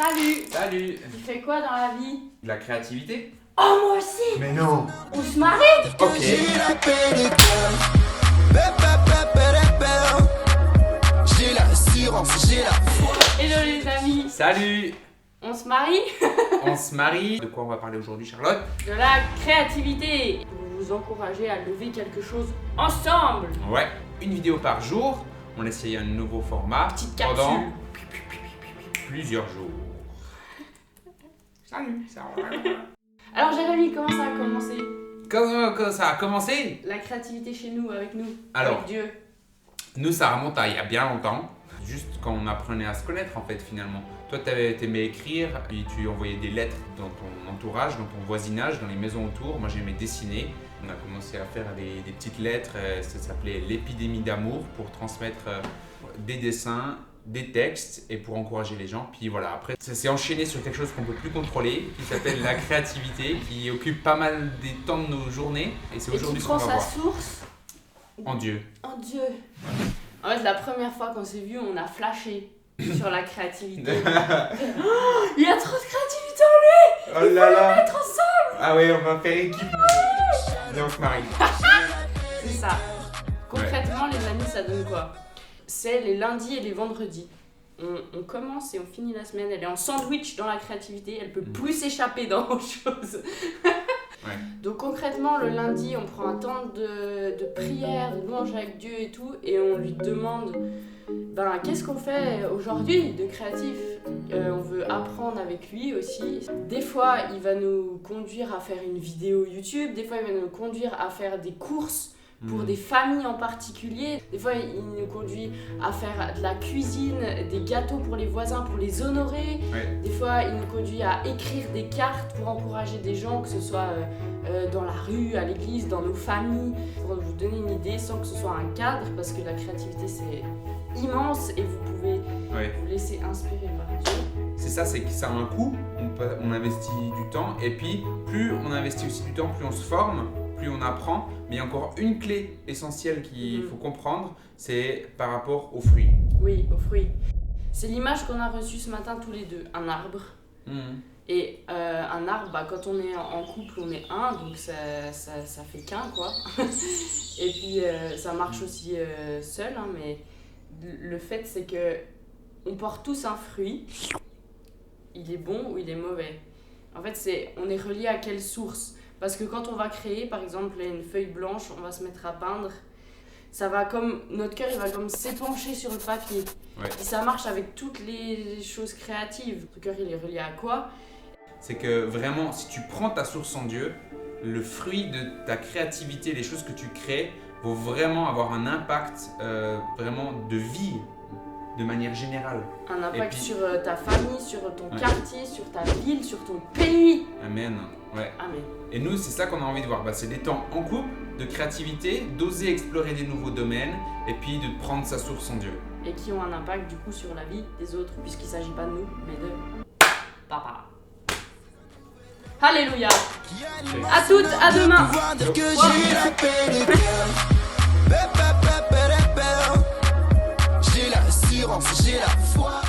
Salut! Salut! Tu fais quoi dans la vie? De la créativité? Oh, moi aussi! Mais non! On se marie? Ok. J'ai l'assurance, j'ai la foi. Hello les amis! Salut! On se marie? On se marie. De quoi on va parler aujourd'hui, Charlotte? De la créativité! Vous vous encouragez à lever quelque chose ensemble! Ouais, une vidéo par jour. On essaye un nouveau format Petite pendant capsule! plusieurs jours. Salut! Ça va? Alors Jérémy, comment ça a commencé? Comment ça a commencé? La créativité chez nous, avec nous, Alors. avec Dieu. Nous, ça remonte à il y a bien longtemps. Juste quand on apprenait à se connaître, en fait, finalement. Toi, t'aimais écrire, et tu envoyais des lettres dans ton entourage, dans ton voisinage, dans les maisons autour. Moi, j'aimais dessiner. On a commencé à faire des petites lettres. Ça s'appelait l'épidémie d'amour pour transmettre des dessins, des textes et pour encourager les gens. Puis voilà, après, ça s'est enchaîné sur quelque chose qu'on ne peut plus contrôler, qui s'appelle la créativité, qui occupe pas mal des temps de nos journées. Et c'est Et qui aujourd'hui ce prend qu'on va sa voir. source En Dieu. en Dieu. En fait, la première fois qu'on s'est vu, on a flashé sur la créativité. Oh, il y a trop de créativité en lui! Oh là là! Être ensemble! Ah ouais, on va faire équipe. Et on se marie. C'est ça. Concrètement, les amis, ça donne quoi? C'est les lundis et les vendredis. On commence et on finit la semaine. Elle est en sandwich dans la créativité. Elle peut plus s'échapper dans autre chose. Ouais. Donc concrètement, le lundi, on prend un temps de prière, de louange avec Dieu et tout. Et on lui demande, qu'est-ce qu'on fait aujourd'hui de créatif? On veut apprendre avec lui aussi. Des fois, il va nous conduire à faire une vidéo YouTube. Des fois, il va nous conduire à faire des courses pour des familles en particulier. Des fois, il nous conduit à faire de la cuisine, des gâteaux pour les voisins, pour les honorer. Ouais. Des fois, il nous conduit à écrire des cartes pour encourager des gens, que ce soit dans la rue, à l'église, dans nos familles. Pour vous donner une idée, sans que ce soit un cadre, parce que la créativité, c'est immense et vous pouvez Ouais. vous laisser inspirer par Dieu. C'est ça, c'est que ça a un coût. On investit du temps. Et puis, plus on investit aussi du temps, plus on se forme, plus on apprend. Mais il y a encore une clé essentielle qu'il faut comprendre, c'est par rapport aux fruits. Oui, aux fruits. C'est l'image qu'on a reçue ce matin tous les deux, un arbre. Et un arbre, quand on est en couple, on est un, donc ça fait qu'un, quoi. Et puis ça marche aussi seul, hein, mais le fait c'est que on porte tous un fruit, il est bon ou il est mauvais. En fait, on est relié à quelle source? Parce que quand on va créer, par exemple, une feuille blanche, on va se mettre à peindre, ça va comme, notre cœur il va comme s'épancher sur le papier. Ouais. Et ça marche avec toutes les choses créatives. Ton cœur il est relié à quoi? C'est que vraiment, si tu prends ta source en Dieu, le fruit de ta créativité, les choses que tu crées, vont vraiment avoir un impact vraiment de vie, de manière générale. Un impact puis- sur ta famille, sur ton quartier, sur ta ville, sur ton pays. Amen. Ouais. Amen. Et nous, c'est ça qu'on a envie de voir. C'est des temps en couple, de créativité, d'oser explorer des nouveaux domaines et puis de prendre sa source en Dieu. Et qui ont un impact du coup sur la vie des autres, puisqu'il ne s'agit pas de nous, mais de Papa. Alléluia. À toutes, à demain. Pouvoir dire que j'ai la paix de cœur. J'ai l'assurance, j'ai la foi.